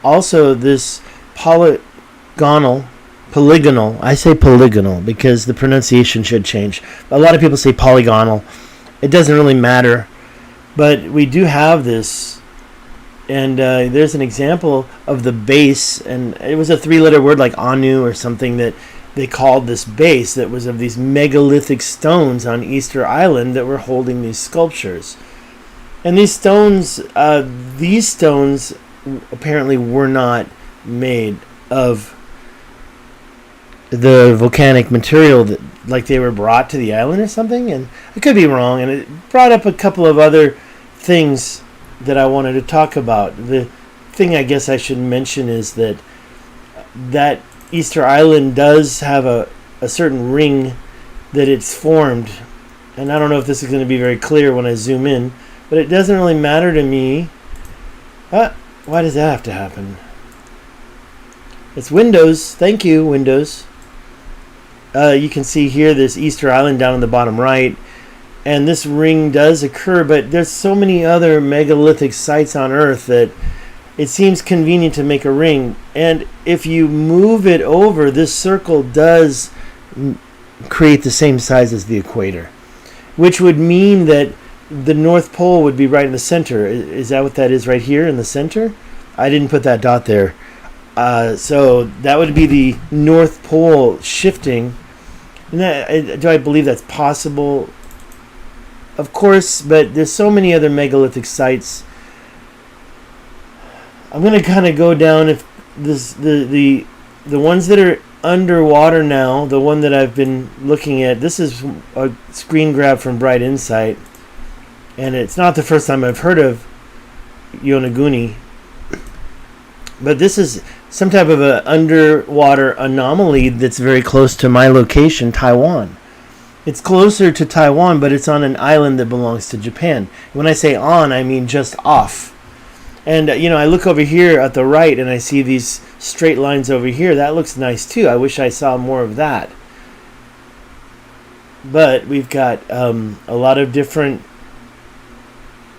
Also, this polygonal, I say polygonal because the pronunciation should change. A lot of people say polygonal. It doesn't really matter. But we do have this. And there's an example of the base. And it was a 3-letter word like Anu or something that they called this base that was of these megalithic stones on Easter Island that were holding these sculptures. And these stones apparently were not made of the volcanic material that, like, they were brought to the island or something. And I could be wrong. And it brought up a couple of other things that I wanted to talk about. The thing I guess I should mention is that Easter Island does have a certain ring that it's formed. And I don't know if this is going to be very clear when I zoom in, but it doesn't really matter to me. Why does that have to happen? It's Windows. Thank you, Windows. You can see here this Easter Island down in the bottom right. And this ring does occur, but there's so many other megalithic sites on Earth that it seems convenient to make a ring. And if you move it over, this circle does create the same size as the equator, which would mean that the North Pole would be right in the center. Is that what that is right here in the center? I didn't put that dot there. So that would be the North Pole shifting. And do I believe that's possible? Of course, but there's so many other megalithic sites. I'm going to kind of go down if this the ones that are underwater now, the one that I've been looking at. This is a screen grab from Bright Insight. And it's not the first time I've heard of Yonaguni. But this is some type of an underwater anomaly that's very close to my location, Taiwan. It's closer to Taiwan, but it's on an island that belongs to Japan. When I say on, I mean just off. And, I look over here at the right and I see these straight lines over here. That looks nice too. I wish I saw more of that. But we've got a lot of different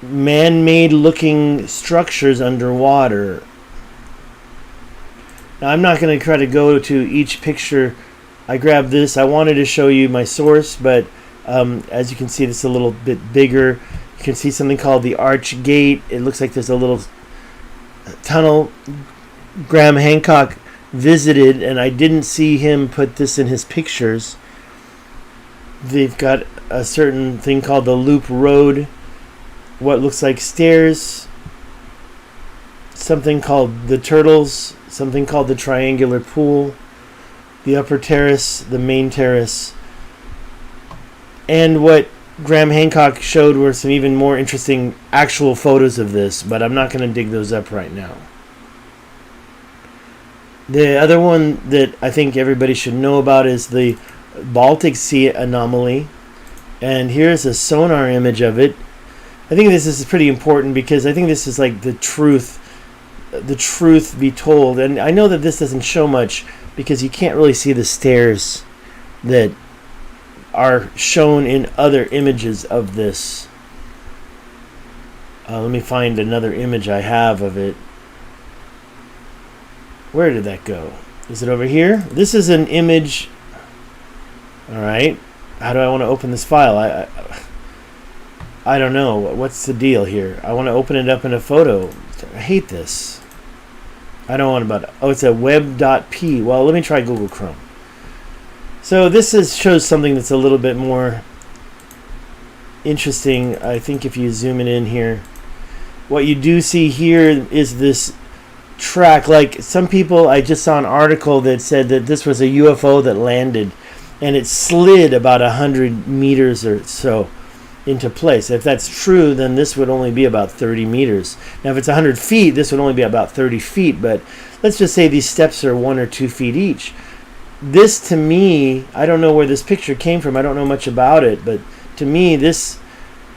man-made looking structures underwater. Now, I'm not going to try to go to each picture. I grabbed this. I wanted to show you my source, but as you can see, this is a little bit bigger. You can see something called the Arch Gate. It looks like there's a little tunnel. Graham Hancock visited, and I didn't see him put this in his pictures. They've got a certain thing called the Loop Road. What looks like stairs, something called the Turtles, something called the Triangular Pool, the Upper Terrace, the Main Terrace. And what Graham Hancock showed were some even more interesting actual photos of this, but I'm not going to dig those up right now. The other one that I think everybody should know about is the Baltic Sea anomaly. And here's a sonar image of it. I think this is pretty important because I think this is like the truth be told. And I know that this doesn't show much because you can't really see the stairs that are shown in other images of this. Let me find another image I have of it. Where did that go? Is it over here? This is an image. All right. How do I want to open this file? I don't know. What's the deal here? I want to open it up in a photo. I hate this. I don't want about it. Oh, it's a web.p. Well, let me try Google Chrome. So this shows something that's a little bit more interesting. I think if you zoom it in here, what you do see here is this track. Like some people, I just saw an article that said that this was a UFO that landed and it slid about 100 meters or so into place. If that's true, then this would only be about 30 meters. Now, if it's 100 feet, this would only be about 30 feet. But let's just say these steps are 1 or 2 feet each. This, to me, I don't know where this picture came from. I don't know much about it. But to me, this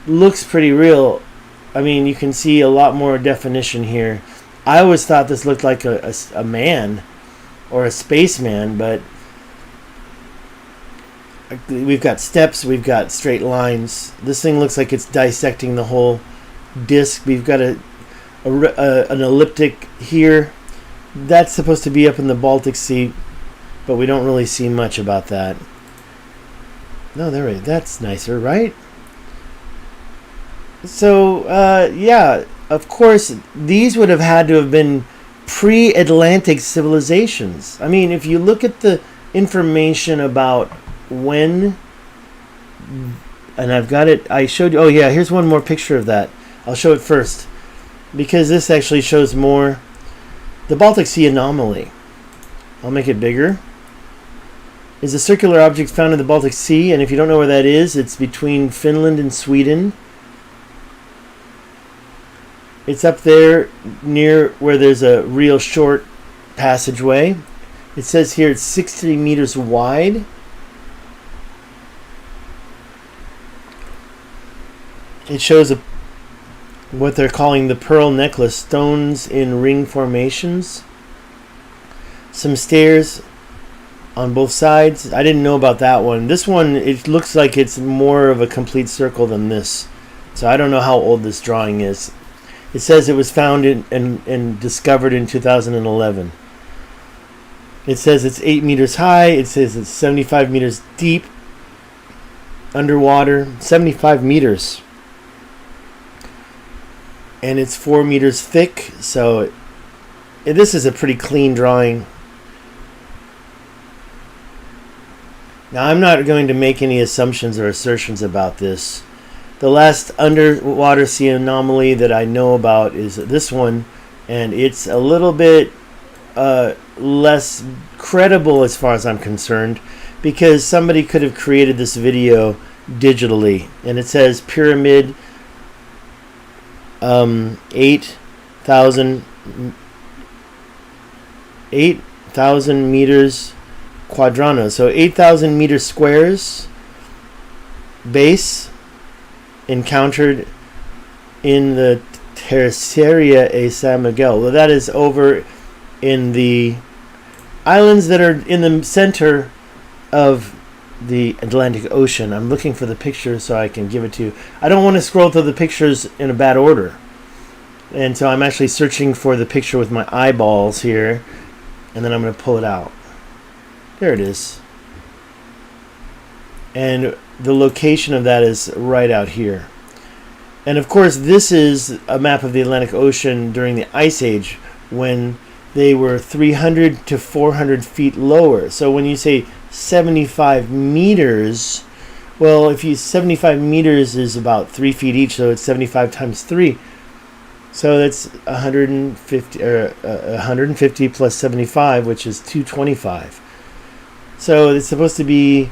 looks pretty real. I mean, you can see a lot more definition here. I always thought this looked like a man or a spaceman, but we've got steps, we've got straight lines. This thing looks like it's dissecting the whole disc. We've got an elliptic here. that's supposed to be up in the Baltic Sea, but we don't really see much about that. No, that's nicer, right? So, yeah, of course, these would have had to have been pre-Atlantic civilizations. I mean, if you look at the information about when, and I've got it, I showed you, oh yeah, here's one more picture of that. I'll show it first, because this actually shows more. The Baltic Sea anomaly, I'll make it bigger, is a circular object found in the Baltic Sea, and if you don't know where that is, it's between Finland and Sweden. It's up there near where there's a real short passageway. It says here it's 60 meters wide. It shows what they're calling the pearl necklace, stones in ring formations. Some stairs on both sides. I didn't know about that one. This one, it looks like it's more of a complete circle than this. So I don't know how old this drawing is. It says it was found and discovered in 2011. It says it's 8 meters high. It says it's 75 meters deep underwater. 75 meters. And it's 4 meters thick. So this is a pretty clean drawing. Now, I'm not going to make any assumptions or assertions about this. The last underwater sea anomaly that I know about is this one, and it's a little bit less credible as far as I'm concerned, because somebody could have created this video digitally, and it says pyramid 8,000 meters quadrano, so 8,000 meters squares base encountered in the Terceria e San Miguel. Well, that is over in the islands that are in the center of the Atlantic Ocean. I'm looking for the picture so I can give it to you. I don't want to scroll through the pictures in a bad order, and so I'm actually searching for the picture with my eyeballs here, and then I'm going to pull it out. There it is. And the location of that is right out here. And of course, this is a map of the Atlantic Ocean during the Ice Age, when they were 300 to 400 feet lower. So when you say 75 meters, well, if you 75 meters is about 3 feet each, so it's 75 times 3. So that's 150 plus 75, which is 225. So it's supposed to be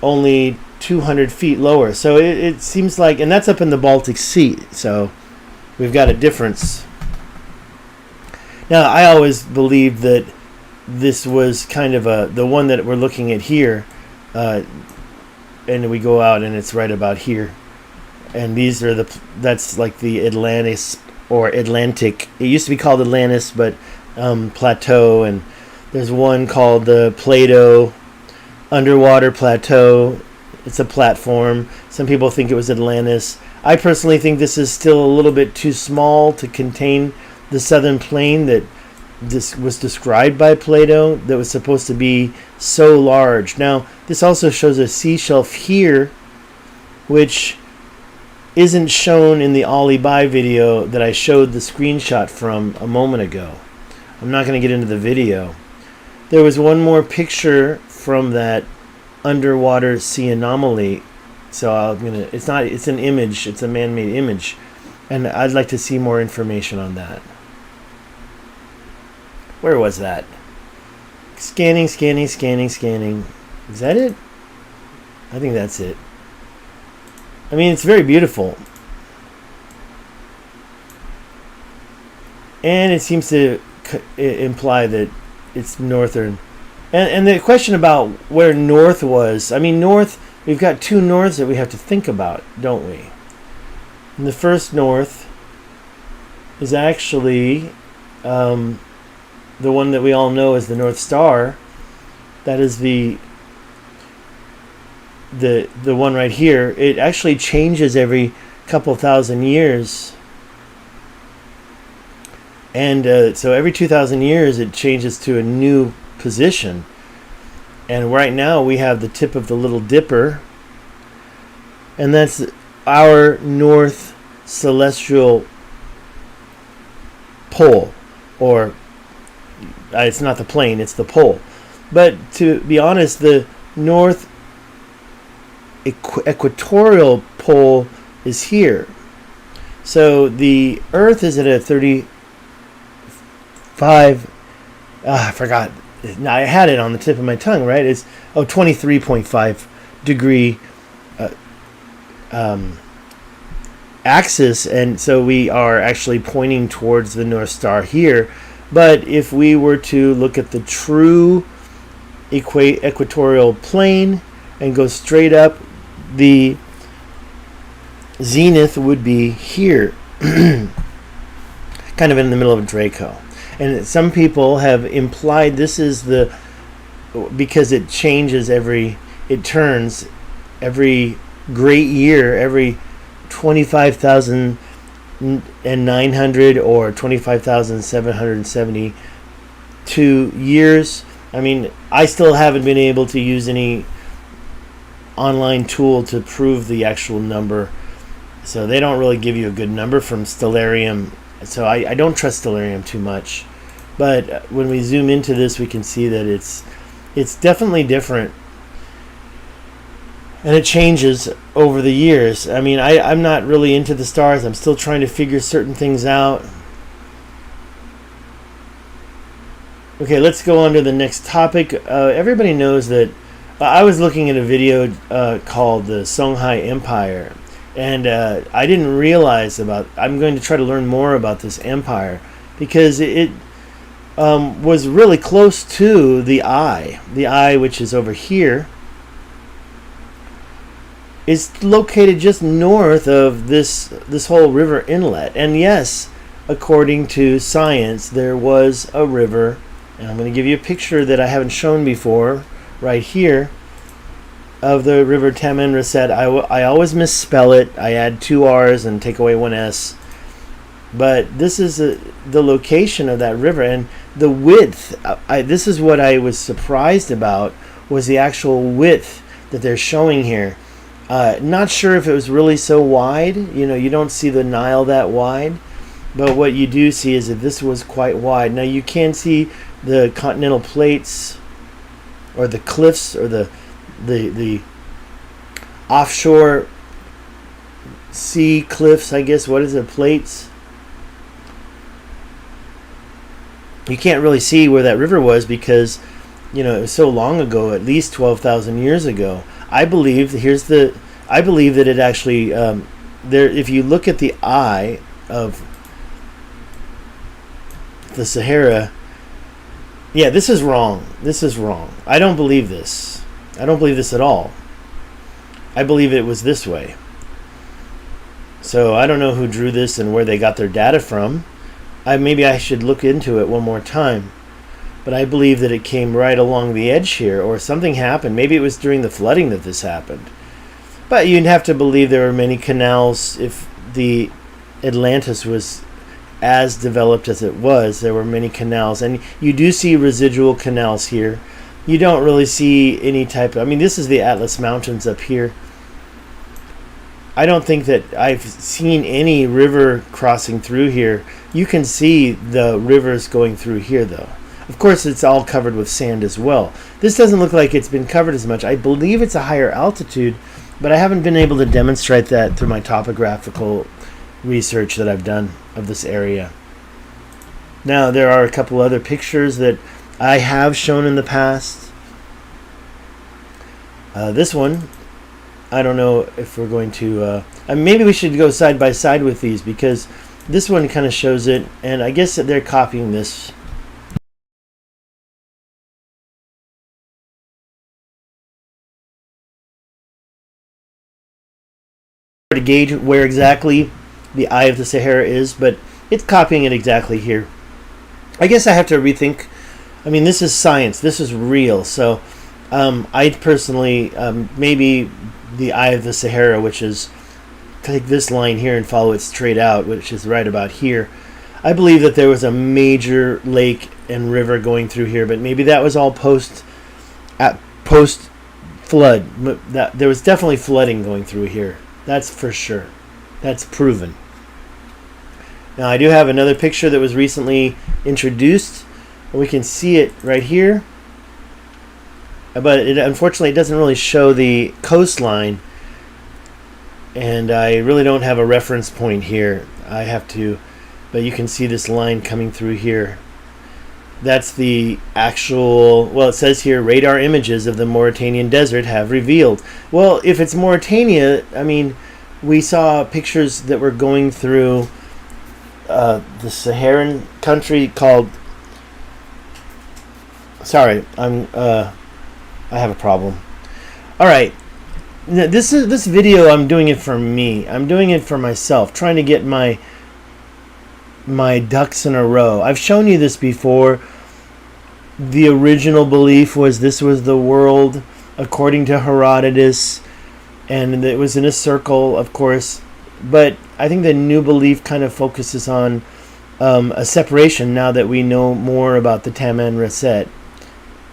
only 200 feet lower. So it seems like, and that's up in the Baltic Sea. So we've got a difference. Now, I always believed that this was kind of the one that we're looking at here, and we go out and it's right about here. And these are that's like the Atlantis or Atlantic. It used to be called Atlantis, but plateau. And there's one called the Plato underwater plateau. It's a platform. Some people think it was Atlantis. I personally think this is still a little bit too small to contain the southern plain that this was described by Plato, that was supposed to be so large. Now, this also shows a sea shelf here, which isn't shown in the Ollie Bye video that I showed the screenshot from a moment ago. I'm not going to get into the video. There was one more picture from that underwater sea anomaly, so it's an image, it's a man-made image, and I'd like to see more information on that. Where was that? Scanning. Is that it? I think that's it. I mean, it's very beautiful, and it seems to imply that it's northern. And the question about where north was, I mean, north, we've got two norths that we have to think about, don't we? And the first north is actually the one that we all know as the North Star. That is the one right here. It actually changes every couple thousand years. And so every 2,000 years it changes to a new position. And right now we have the tip of the Little Dipper, and that's our north celestial pole, or it's not the plane, it's the pole. But to be honest, the north equatorial pole is here. So the Earth is at a 35, I forgot. Now, I had it on the tip of my tongue, right? It's 23.5 degree axis, and so we are actually pointing towards the North Star here. But if we were to look at the true equatorial plane and go straight up, the zenith would be here, kind of in the middle of Draco. And some people have implied this is because it changes it turns every great year, every 25,900 or 25,772 years. I mean, I still haven't been able to use any online tool to prove the actual number. So they don't really give you a good number from Stellarium. So I don't trust Stellarium too much. But when we zoom into this, we can see that it's definitely different. And it changes over the years. I mean, I'm not really into the stars. I'm still trying to figure certain things out. Okay, let's go on to the next topic. Everybody knows that I was looking at a video called the Songhai Empire. And I didn't realize I'm going to try to learn more about this empire, because it was really close to the eye. The eye, which is over here, is located just north of this whole river inlet. And yes, according to science, there was a river. And I'm going to give you a picture that I haven't shown before right here of the river Taman Rasat. I always misspell it. I add 2 R's and take away 1 S. But this is the location of that river, and the width. This is what I was surprised about, was the actual width that they're showing here. Not sure if it was really so wide. You don't see the Nile that wide, but what you do see is that this was quite wide. Now you can see the continental plates, or the cliffs, or the offshore sea cliffs, I guess. What is it? Plates. You can't really see where that river was because, it was so long ago, at least 12,000 years ago. I believe that it actually there. If you look at the eye of the Sahara, yeah, this is wrong. This is wrong. I don't believe this. I don't believe this at all. I believe it was this way. So I don't know who drew this and where they got their data from. Maybe I should look into it one more time. But I believe that it came right along the edge here, or something happened. Maybe it was during the flooding that this happened. But you'd have to believe there were many canals. If the Atlantis was as developed as it was, there were many canals. And you do see residual canals here. You don't really see any type of... this is the Atlas Mountains up here. I don't think that I've seen any river crossing through here. You can see the rivers going through here, though. Of course, it's all covered with sand as well. This doesn't look like it's been covered as much. I believe it's a higher altitude, but I haven't been able to demonstrate that through my topographical research that I've done of this area. Now, there are a couple other pictures that I have shown in the past. This one, I don't know if we're going to... maybe we should go side by side with these, because this one kind of shows it, and I guess that they're copying this. To gauge where exactly the Eye of the Sahara is, but it's copying it exactly here. I guess I have to rethink. This is science. This is real. So I personally, maybe the Eye of the Sahara, which is, take this line here and follow it straight out, which is right about here. I believe that there was a major lake and river going through here, but maybe that was all post flood. That there was definitely flooding going through here. That's for sure. That's proven. Now I do have another picture that was recently introduced. We can see it right here, but unfortunately it doesn't really show the coastline, and I really don't have a reference point here. I have to, but you can see this line coming through here. That's the actual, well, it says here, radar images of the Mauritanian desert have revealed. Well, if it's Mauritania, I mean, we saw pictures that were going through the Saharan country called, sorry, I have a problem. All right, this video, I'm doing it for me. I'm doing it for myself, trying to get my ducks in a row. I've shown you this before. The original belief was this was the world according to Herodotus, and it was in a circle, of course. But I think the new belief kind of focuses on a separation now that we know more about the Taman Rasset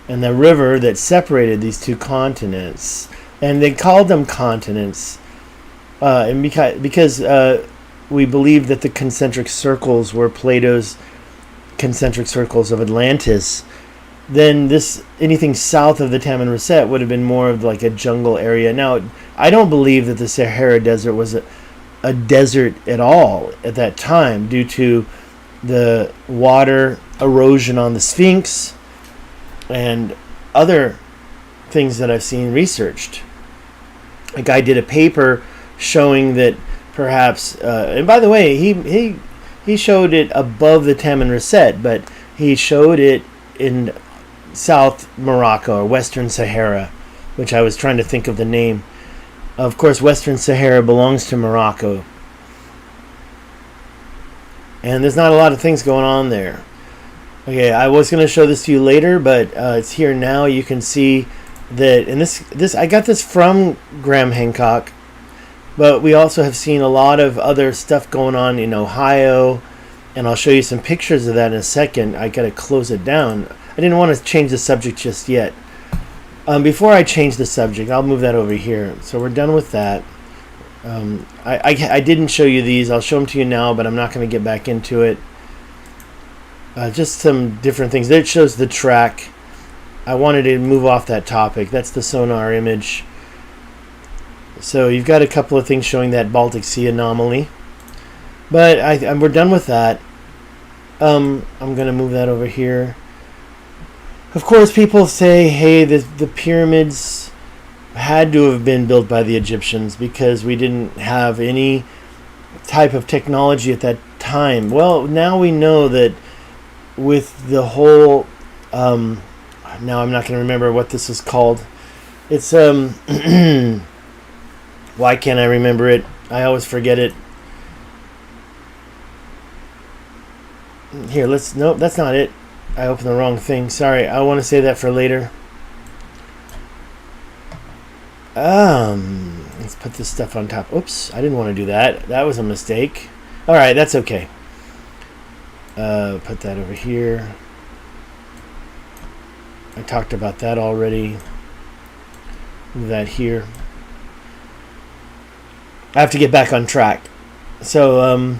and the river that separated these two continents. And they called them continents and because we believe that the concentric circles were Plato's concentric circles of Atlantis. Then anything south of the Taman Rasset would have been more of like a jungle area. Now, I don't believe that the Sahara Desert was a desert at all at that time due to the water erosion on the Sphinx and other things that I've seen researched. A guy did a paper showing that perhaps, and by the way, he showed it above the Taman Rasset, but he showed it in South Morocco or Western Sahara, which I was trying to think of the name. Of course, Western Sahara belongs to Morocco, and there's not a lot of things going on there. Okay, I was going to show this to you later, but it's here now. You can see that, and this I got this from Graham Hancock, but we also have seen a lot of other stuff going on in Ohio, and I'll show you some pictures of that in a second. I got to close it down. I didn't want to change the subject just yet. Before I change the subject, I'll move that over here. So we're done with that. I didn't show you these. I'll show them to you now, but I'm not going to get back into it. Just some different things. There it shows the track. I wanted to move off that topic. That's the sonar image. So you've got a couple of things showing that Baltic Sea anomaly. But we're done with that. I'm going to move that over here. Of course, people say, hey, the pyramids had to have been built by the Egyptians because we didn't have any type of technology at that time. Well, now we know that with the whole... now I'm not going to remember what this is called. It's... why can't I remember it? I always forget it. Here, nope, that's not it. I opened the wrong thing. Sorry, I want to say that for later. Let's put this stuff on top. Oops, I didn't want to do that. That was a mistake. Alright, that's okay. Put that over here. I talked about that already. Move that here. I have to get back on track. So,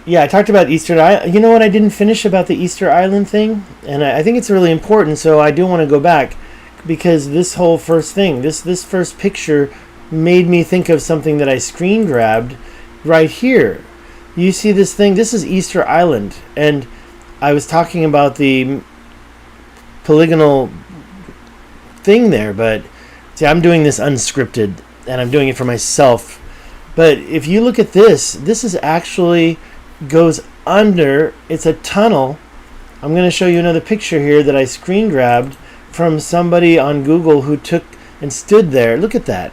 yeah, I talked about Easter Island. You know what I didn't finish about the Easter Island thing? And I think it's really important, so I do want to go back. Because this whole first thing, this first picture made me think of something that I screen grabbed right here. You see this thing? This is Easter Island. And I was talking about the polygonal thing there, but see, I'm doing this unscripted, and I'm doing it for myself. But if you look at this is actually... goes under. It's a tunnel. I'm going to show you another picture here that I screen grabbed from somebody on Google who took and stood there. Look at that.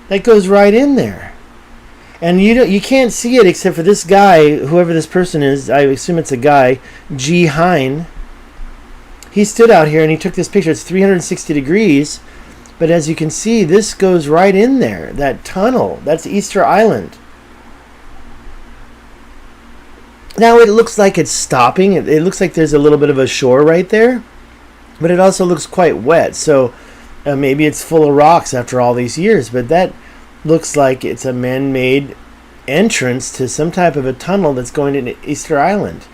That goes right in there. And you can't see it except for this guy, whoever this person is. I assume it's a guy, G. Hine. He stood out here and he took this picture. It's 360 degrees. But as you can see, this goes right in there. That tunnel. That's Easter Island. Now it looks like it's stopping. It looks like there's a little bit of a shore right there, but it also looks quite wet. So maybe it's full of rocks after all these years, but that looks like it's a man-made entrance to some type of a tunnel that's going to Easter Island.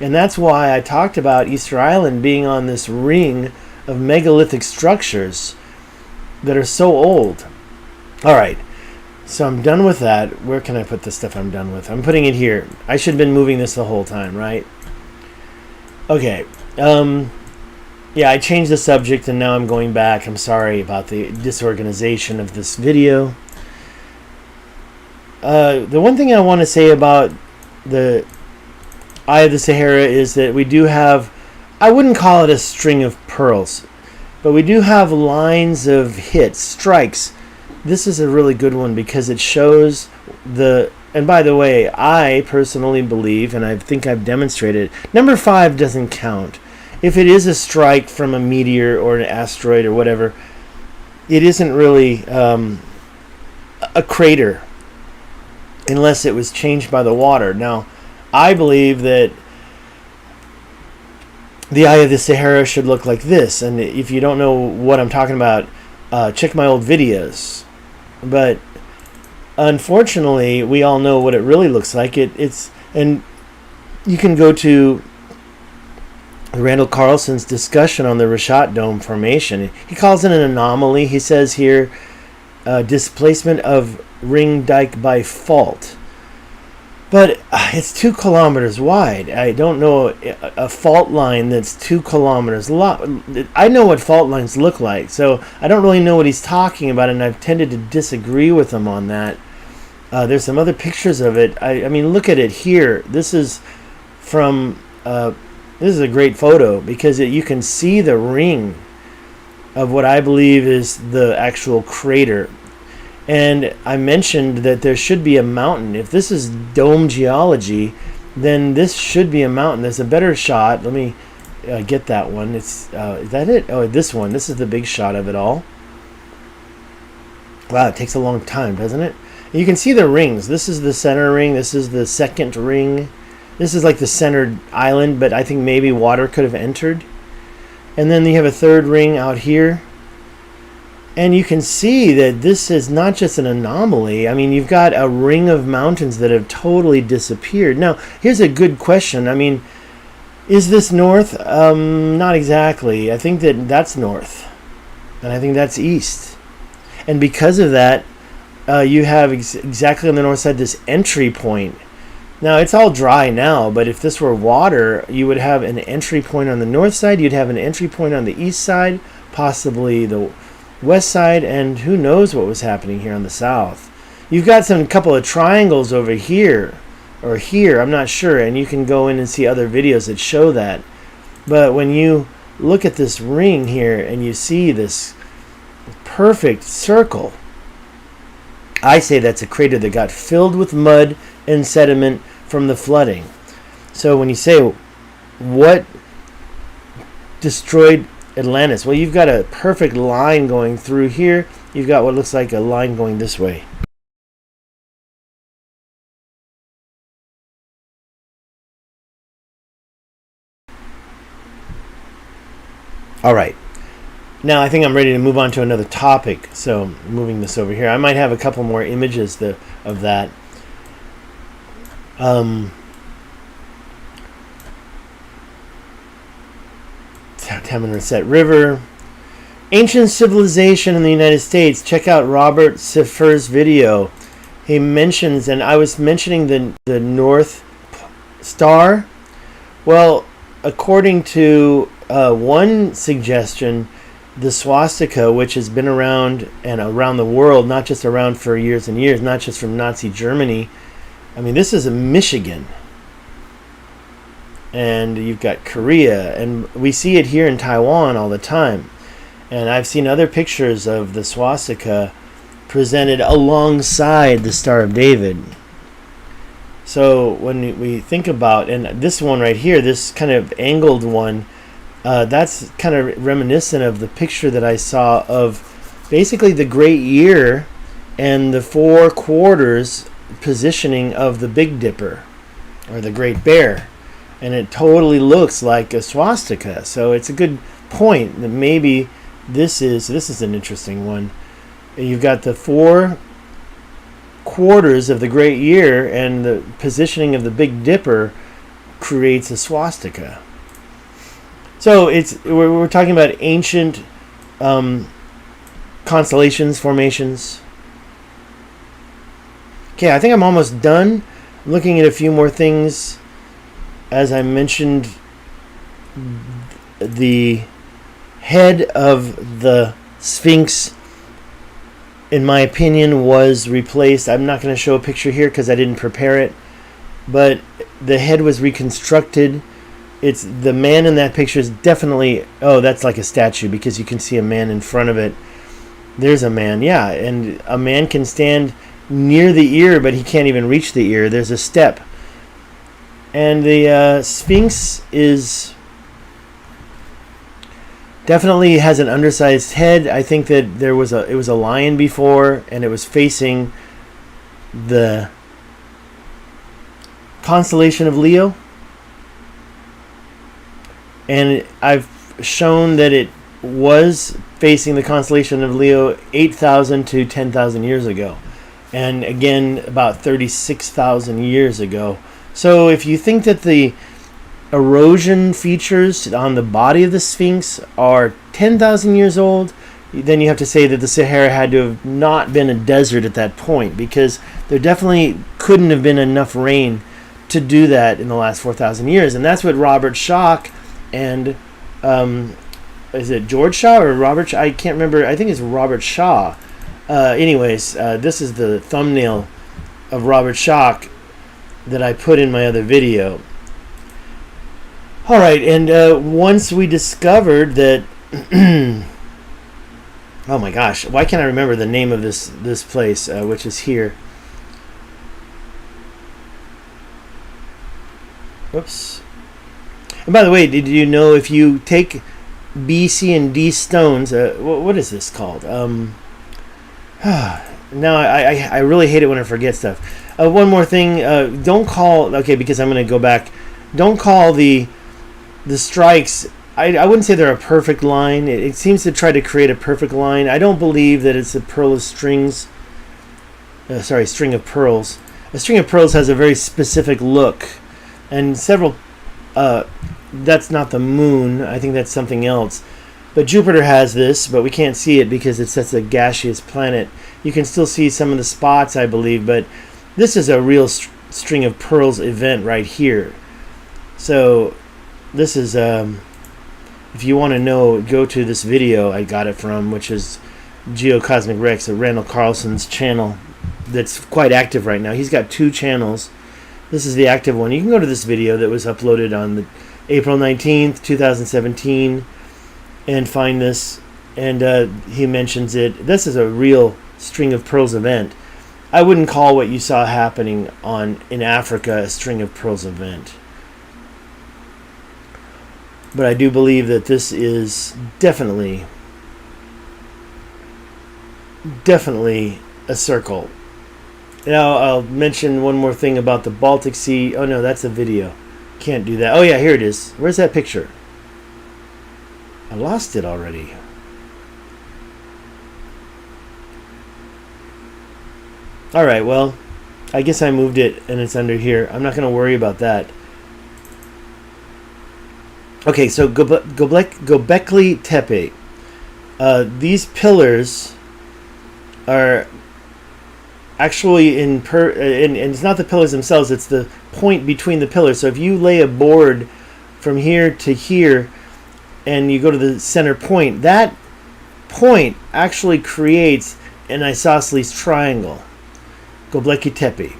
And that's why I talked about Easter Island being on this ring of megalithic structures that are so old. All right, so I'm done with that. Where can I put the stuff I'm done with? I'm putting it here. I should have been moving this the whole time, right? Okay. Yeah, I changed the subject and now I'm going back. I'm sorry about the disorganization of this video. The one thing I want to say about the Eye of the Sahara is that we do have, I wouldn't call it a string of pearls, but we do have lines of hits, strikes. This is a really good one because it shows and by the way, I personally believe, and I think I've demonstrated, number 5 doesn't count. If it is a strike from a meteor or an asteroid or whatever, it isn't really a crater unless it was changed by the water. Now, I believe that the Eye of the Sahara should look like this. And if you don't know what I'm talking about, check my old videos. But unfortunately, we all know what it really looks like. And you can go to Randall Carlson's discussion on the Richat Dome formation. He calls it an anomaly. He says here, displacement of ring dike by fault. But it's 2 kilometers wide. I don't know a fault line that's 2 kilometers long. I know what fault lines look like, so I don't really know what he's talking about, and I've tended to disagree with him on that. There's some other pictures of it. I mean, look at it here. This is from... this is a great photo because you can see the ring of what I believe is the actual crater. And I mentioned that there should be a mountain. If this is dome geology, then this should be a mountain. There's a better shot. Let me get that one. Is that it? Oh, this one. This is the big shot of it all. Wow, it takes a long time, doesn't it? You can see the rings. This is the center ring. This is the second ring. This is like the centered island, but I think maybe water could have entered. And then you have a third ring out here. And you can see that this is not just an anomaly. I mean, you've got a ring of mountains that have totally disappeared. Now, here's a good question. I mean, is this north? Not exactly. I think that's north. And I think that's east. And because of that, you have exactly on the north side this entry point. Now, it's all dry now, but if this were water, you would have an entry point on the north side. You'd have an entry point on the east side, possibly the west side, and who knows what was happening here on the south. You've got some couple of triangles over here, or here, I'm not sure, and you can go in and see other videos that show that. But when you look at this ring here, and you see this perfect circle, I say that's a crater that got filled with mud and sediment from the flooding. So when you say, what destroyed Atlantis? Well, you've got a perfect line going through here. You've got what looks like a line going this way. All right. Now I think I'm ready to move on to another topic. So moving this over here. I might have a couple more images of that. Tamanrasset River. Ancient civilization in the United States. Check out Robert Siffer's video. He mentions, and I was mentioning the North Star. Well, according to one suggestion, the swastika, which has been around and around the world, not just around for years and years, not just from Nazi Germany. I mean, this is in Michigan. And you've got Korea, and we see it here in Taiwan all the time. And I've seen other pictures of the swastika presented alongside the Star of David. So when we think about, and this one right here, this kind of angled one, that's kind of reminiscent of the picture that I saw of basically the Great Year and the 4 quarters positioning of the Big Dipper. or the Great Bear, and it totally looks like a swastika. So it's a good point that maybe this is an interesting one. You've got the 4 quarters of the Great Year, and the positioning of the Big Dipper creates a swastika. So we're talking about ancient constellations, formations. Okay, I think I'm almost done. I'm looking at a few more things. As I mentioned, the head of the Sphinx, in my opinion, was replaced. I'm not going to show a picture here because I didn't prepare it, but the head was reconstructed. It's the man in that picture is definitely, oh, that's like a statue because you can see a man in front of it. There's a man, yeah, and a man can stand near the ear, but he can't even reach the ear. There's a step. And the Sphinx is definitely has an undersized head. I think that it was a lion before, and it was facing the constellation of Leo. And I've shown that it was facing the constellation of Leo 8,000 to 10,000 years ago. And again, about 36,000 years ago. So if you think that the erosion features on the body of the Sphinx are 10,000 years old, then you have to say that the Sahara had to have not been a desert at that point, because there definitely couldn't have been enough rain to do that in the last 4,000 years. And that's what Robert Schoch and is it George Shaw or Robert Shaw? I can't remember. I think it's Robert Shaw. This is the thumbnail of Robert Schoch that I put in my other video. All right, and once we discovered that, oh my gosh, why can't I remember the name of this place, which is here? Whoops. And by the way, did you know if you take B, C, and D stones, what is this called? Now I really hate it when I forget stuff. One more thing, don't call, okay, because I'm going to go back, don't call the strikes, I wouldn't say they're a perfect line. It seems to try to create a perfect line. I don't believe that it's a pearl of strings, string of pearls. A string of pearls has a very specific look, and several, that's not the moon, I think that's something else. But Jupiter has this, but we can't see it because it's such a gaseous planet. You can still see some of the spots, I believe, but this is a real string of pearls event right here. So this is, if you want to know, go to this video I got it from, which is Geocosmic Rex, Randall Carlson's channel that's quite active right now. He's got 2 channels. This is the active one. You can go to this video that was uploaded on April 19th, 2017, and find this. And he mentions it. This is a real string of pearls event. I wouldn't call what you saw happening in Africa a string of pearls event. But I do believe that this is definitely a circle. Now I'll mention one more thing about the Baltic Sea. Oh no, that's a video. Can't do that. Oh yeah, here it is. Where's that picture? I lost it already. Alright, well, I guess I moved it and it's under here. I'm not going to worry about that. Okay, so Göbekli Tepe. These pillars are actually and it's not the pillars themselves, it's the point between the pillars. So if you lay a board from here to here and you go to the center point, that point actually creates an isosceles triangle. Göbekli Tepe.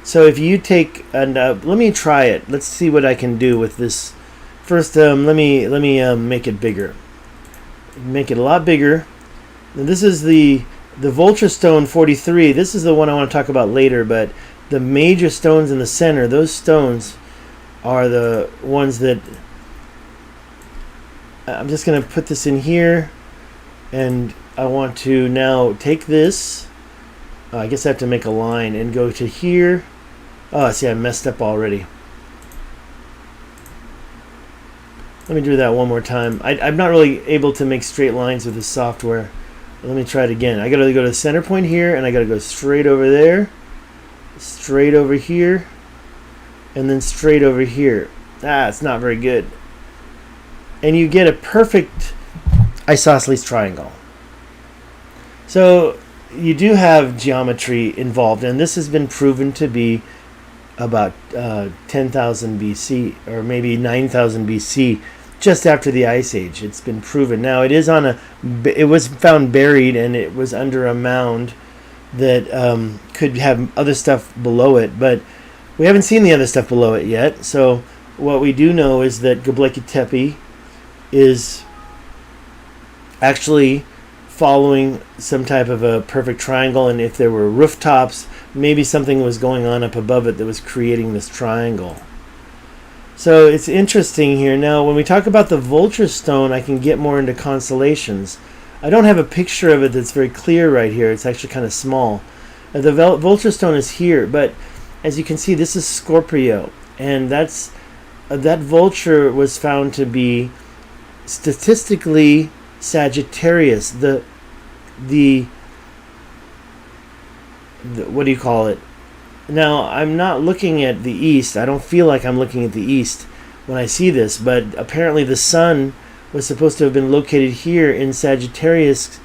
So if you take, and let me try it. Let's see what I can do with this. First, let me make it bigger. Make it a lot bigger. Now, this is the Vulture Stone 43. This is the one I want to talk about later, but the major stones in the center, those stones are the ones that I'm just going to put this in here, and I want to now take this. I guess I have to make a line and go to here. Oh, see, I messed up already. Let me do that one more time. I'm not really able to make straight lines with this software. Let me try it again. I gotta go to the center point here, and I gotta go straight over there, straight over here, and then straight over here. It's not very good. And you get a perfect isosceles triangle. So you do have geometry involved, and this has been proven to be about 10,000 BC, or maybe 9,000 BC, just after the Ice Age. It's been proven. Now it was found buried, and it was under a mound that could have other stuff below it, but we haven't seen the other stuff below it yet. So what we do know is that Göbekli Tepe is actually following some type of a perfect triangle, and if there were rooftops, maybe something was going on up above it that was creating this triangle. So it's interesting here. Now when we talk about the vulture stone, I can get more into constellations. I don't have a picture of it that's very clear right here. It's actually kind of small. The vulture stone is here, but as you can see, this is Scorpio, and that vulture was found to be statistically Sagittarius, the what do you call it? Now, I'm not looking at the east. I don't feel like I'm looking at the east when I see this, but apparently the sun was supposed to have been located here in Sagittarius,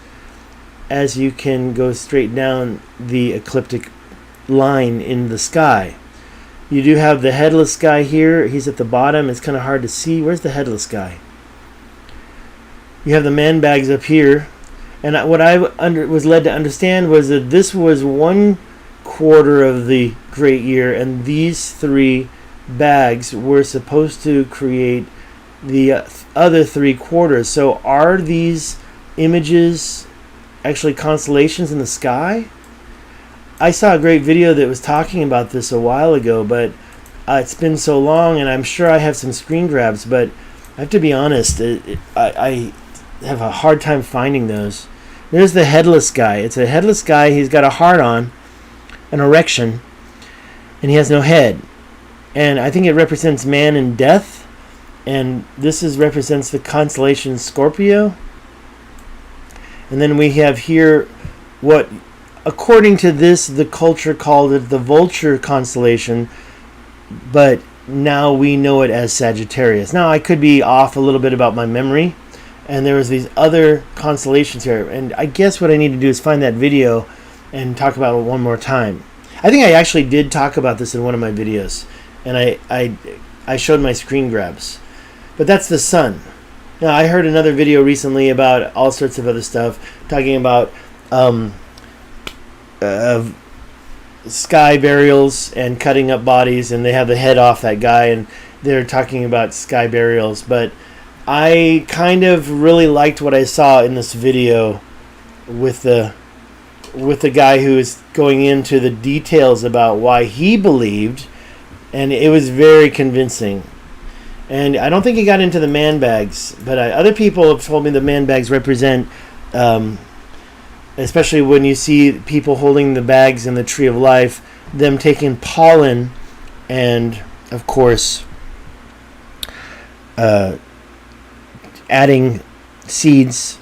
as you can go straight down the ecliptic line in the sky. You do have the headless guy here. He's at the bottom. It's kind of hard to see. Where's the headless guy? You have the man bags up here, and what I was led to understand was that this was 1/4 of the great year, and these 3 bags were supposed to create the other 3/4. So are these images actually constellations in the sky? I saw a great video that was talking about this a while ago, but it's been so long, and I'm sure I have some screen grabs, but I have to be honest, I have a hard time finding those. There's the headless guy. It's a headless guy. He's got a heart on, an erection, and he has no head. And I think it represents man and death, and this represents the constellation Scorpio. And then we have here what, according to this, the culture called it the vulture constellation, but now we know it as Sagittarius. Now I could be off a little bit about my memory, and there was these other constellations here, and I guess what I need to do is find that video and talk about it one more time. I think I actually did talk about this in one of my videos, and I showed my screen grabs. But that's the sun. Now I heard another video recently about all sorts of other stuff, talking about sky burials and cutting up bodies, and they have the head off that guy, and they're talking about sky burials. But I kind of really liked what I saw in this video with the guy who is going into the details about why he believed, and it was very convincing. And I don't think he got into the man bags, but other people have told me the man bags represent, especially when you see people holding the bags in the tree of life, them taking pollen and, of course, adding seeds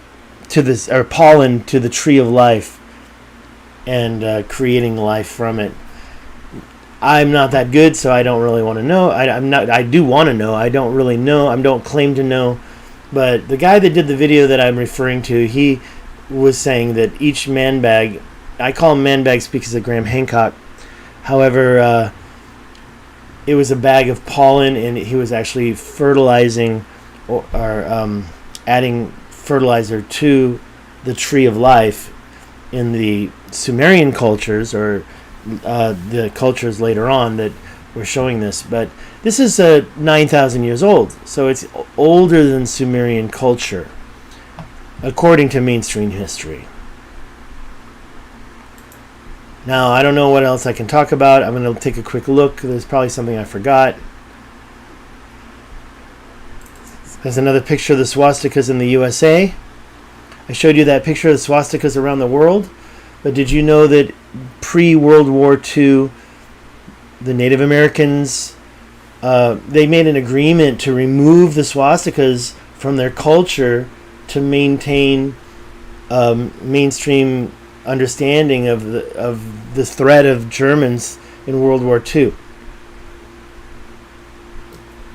to this, or pollen to the tree of life, and creating life from it. I'm not that good, so I don't really want to know. I do want to know. I don't really know. I don't claim to know. But the guy that did the video that I'm referring to, he was saying that each man bag, I call them man bags because of Graham Hancock. However, it was a bag of pollen, and he was actually fertilizing or adding fertilizer to the tree of life in the Sumerian cultures, or the cultures later on that were showing this. But this is 9,000 years old, so it's older than Sumerian culture, according to mainstream history. Now, I don't know what else I can talk about. I'm going to take a quick look. There's probably something I forgot. There's another picture of the swastikas in the USA. I showed you that picture of the swastikas around the world. But did you know that pre-World War II, the Native Americans they made an agreement to remove the swastikas from their culture to maintain mainstream understanding of the threat of Germans in World War II,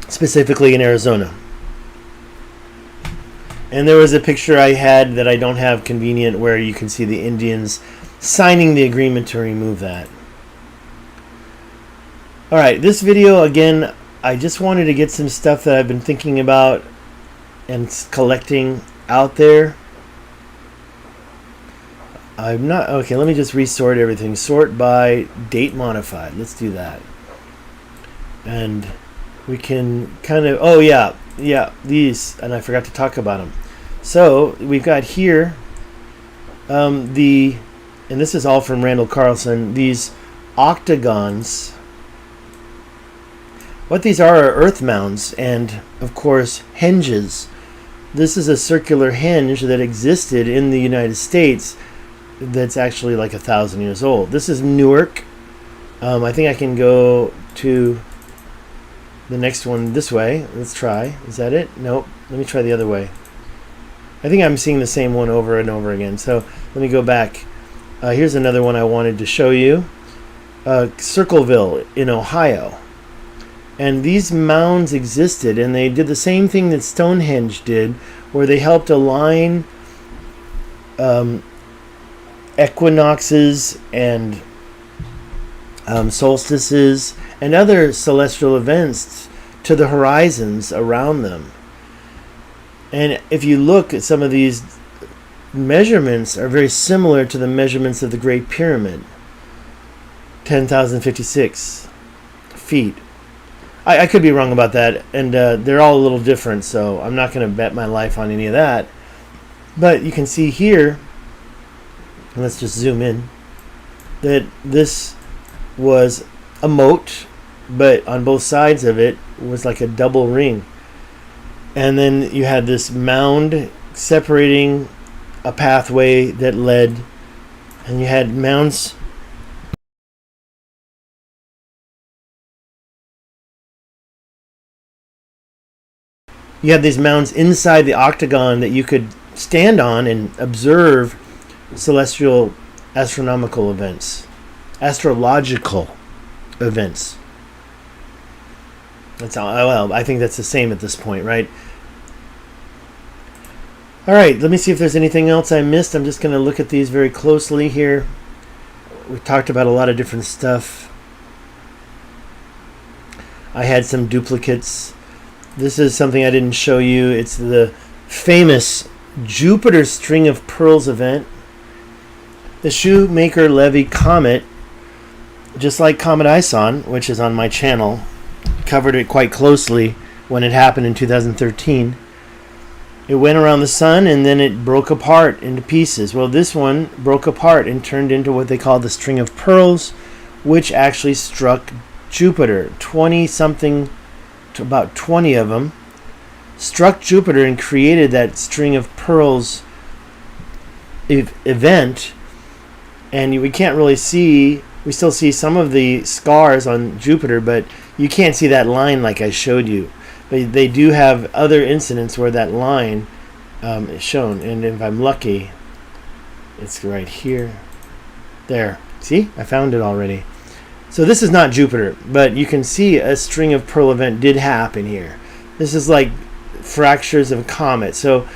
specifically in Arizona. And there was a picture I had that I don't have convenient where you can see the Indians signing the agreement to remove that. Alright, this video, again, I just wanted to get some stuff that I've been thinking about and collecting out there. I'm not... Okay, let me just resort everything. Sort by date modified. Let's do that. And we can kind of... Oh, yeah, these. And I forgot to talk about them. So, we've got here and this is all from Randall Carlson, these octagons. What these are earth mounds and, of course, henges. This is a circular henge that existed in the United States that's actually like 1,000 years old. This is Newark. I think I can go to the next one this way. Let's try. Is that it? Nope. Let me try the other way. I think I'm seeing the same one over and over again. So let me go back. Here's another one I wanted to show you. Circleville in Ohio. And these mounds existed, and they did the same thing that Stonehenge did, where they helped align equinoxes and solstices and other celestial events to the horizons around them. And if you look at some of these measurements, are very similar to the measurements of the Great Pyramid, 10,056 feet. I could be wrong about that, and they're all a little different, so I'm not going to bet my life on any of that. But you can see here, and let's just zoom in, that this was a moat, but on both sides of it was like a double ring. And then you had this mound separating a pathway that led, and you had mounds. You have these mounds inside the octagon that you could stand on and observe celestial astronomical events, astrological events. That's all. Well, I think that's the same at this point, right? All right, let me see if there's anything else I missed. I'm just going to look at these very closely here. We talked about a lot of different stuff. I had some duplicates. This is something I didn't show you. It's the famous Jupiter String of Pearls event. The Shoemaker-Levy Comet, just like Comet Ison, which is on my channel, covered it quite closely when it happened in 2013. It went around the sun and then it broke apart into pieces. Well, this one broke apart and turned into what they call the String of Pearls, which actually struck Jupiter. 20-something, to about 20 of them, struck Jupiter and created that String of Pearls event. And we can't really see, we still see some of the scars on Jupiter, but you can't see that line like I showed you. But they do have other incidents where that line is shown. And if I'm lucky, it's right here. There. See? I found it already. So this is not Jupiter, but you can see a String of Pearl event did happen here. This is like fractures of a comet. So,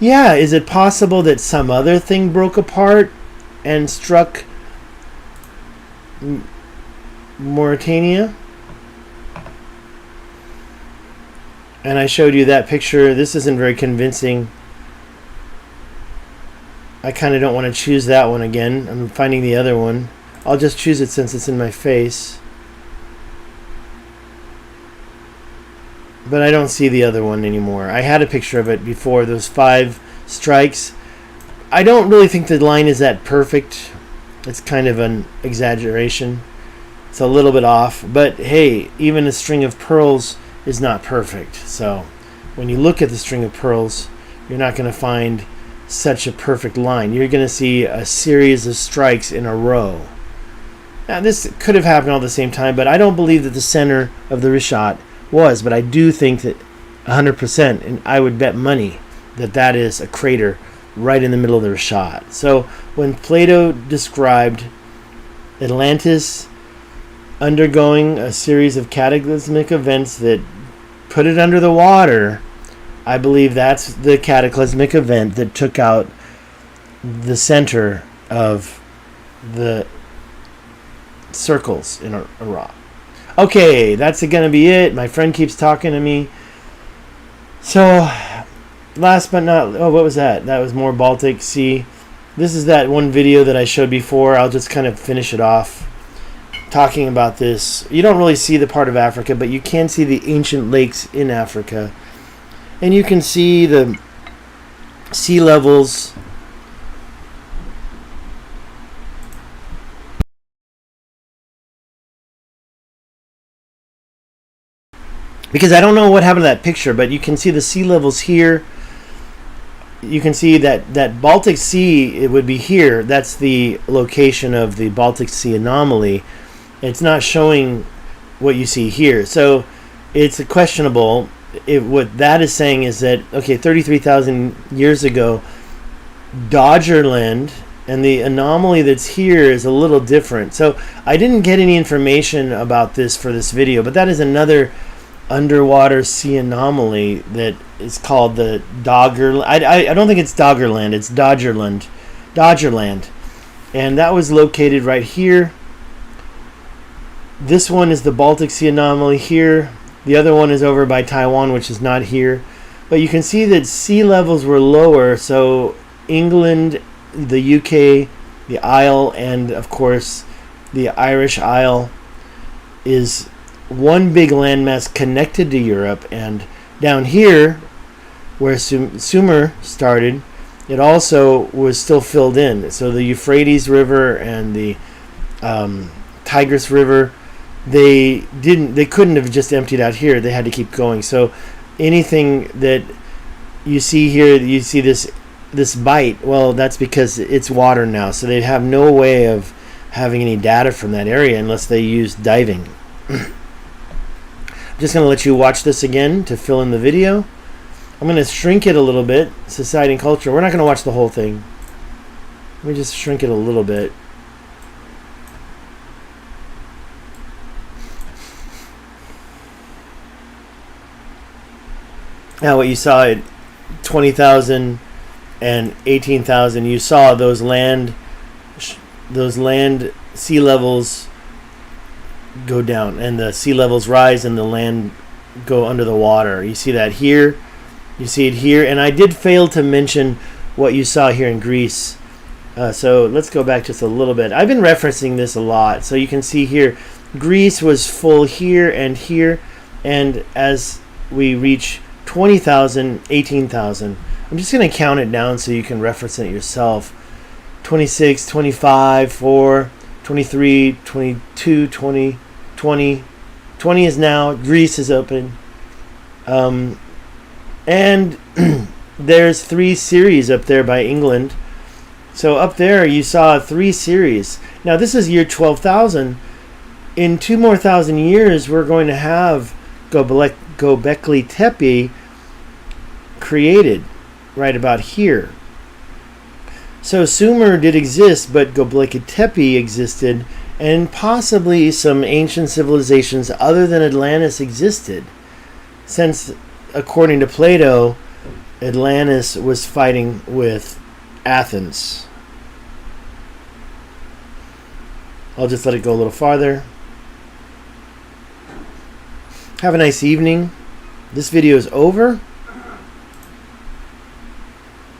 yeah, is it possible that some other thing broke apart and struck Mauritania? And I showed you that picture. This isn't very convincing. I kind of don't want to choose that one again. I'm finding the other one. I'll just choose it since it's in my face. But I don't see the other one anymore. I had a picture of it before, those 5 strikes. I don't really think the line is that perfect. It's kind of an exaggeration. It's a little bit off. But hey, even a String of Pearls is not perfect. So when you look at the String of Pearls, you're not going to find such a perfect line. You're going to see a series of strikes in a row. Now, this could have happened all at the same time, but I don't believe that the center of the Richat was, but I do think that 100%, and I would bet money that that is a crater right in the middle of the Richat. So when Plato described Atlantis undergoing a series of cataclysmic events that put it under the water, I believe that's the cataclysmic event that took out the center of the circles in a rock. Okay, that's going to be it. My friend keeps talking to me. So, last but not... Oh, what was that? That was more Baltic Sea. This is that one video that I showed before. I'll just kind of finish it off talking about this. You don't really see the part of Africa, but you can see the ancient lakes in Africa. And you can see the sea levels. Because I don't know what happened to that picture, but you can see the sea levels here. You can see that Baltic Sea, it would be here. That's the location of the Baltic Sea anomaly. It's not showing what you see here. So it's questionable. What that is saying is that, okay, 33,000 years ago, Dodgerland, and the anomaly that's here is a little different. So I didn't get any information about this for this video, but that is another underwater sea anomaly that is called the Doggerland. I don't think it's Doggerland, it's Dodgerland. And that was located right here. This one is the Baltic Sea anomaly here. The other one is over by Taiwan, which is not here. But you can see that sea levels were lower, so England, the UK, the Isle, and of course the Irish Isle is one big landmass connected to Europe. And down here where Sumer started, it also was still filled in. So the Euphrates River and the Tigris River, they couldn't have just emptied out here. They had to keep going. So anything that you see here, you see this bite, well, that's because it's water now. So they have no way of having any data from that area unless they use diving. I'm just going to let you watch this again to fill in the video. I'm going to shrink it a little bit, society and culture. We're not going to watch the whole thing. Let me just shrink it a little bit. Now what you saw at 20,000 and 18,000, you saw those land sea levels go down, and the sea levels rise and the land go under the water. You see that here, you see it here, and I did fail to mention what you saw here in Greece. So let's go back just a little bit. I've been referencing this a lot. So you can see here, Greece was full here, and as we reach 20,000, 18,000, I'm just going to count it down so you can reference it yourself. 26, 25, 4, 23, 22, 20, 20. 20 is now. Greece is open. And there's 3 series up there by England. So up there you saw 3 series. Now this is year 12,000. In 2 more thousand years we're going to have Göbekli Tepe created right about here. So Sumer did exist, but Göbekli Tepe existed, and possibly some ancient civilizations other than Atlantis existed, since according to Plato, Atlantis was fighting with Athens. I'll just let it go a little farther. Have a nice evening. This video is over.